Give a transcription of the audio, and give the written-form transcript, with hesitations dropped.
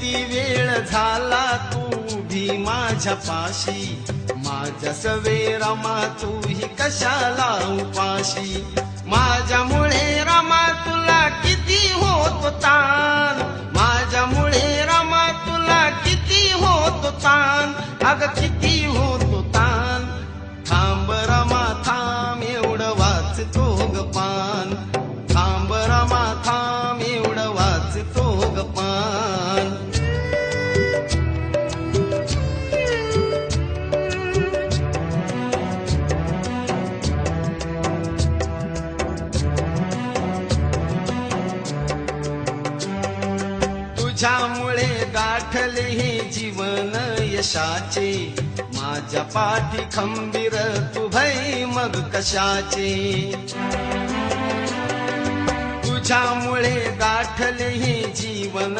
किती वेळ झाला तू उभी माझ्या पाशी, माझ्या सवे रमा तू ही कशाला उपाशी. माझ्यामुळे रमा तुला किती होतो ताण, माझ्यामुळे रमा तुला किती होतो ताण, अग किती होतो ताण. थांब रमा थांब एवढं वाचतो ग पान, थांब रमा थांब एवढं वाचतो ग पान. तुझ्यामुळे गाठले हे जीवन यशाचे, माझ्या पाठी खंबीर तू भई मग कशाचे. तुझ्यामुळे गाठले हे जीवन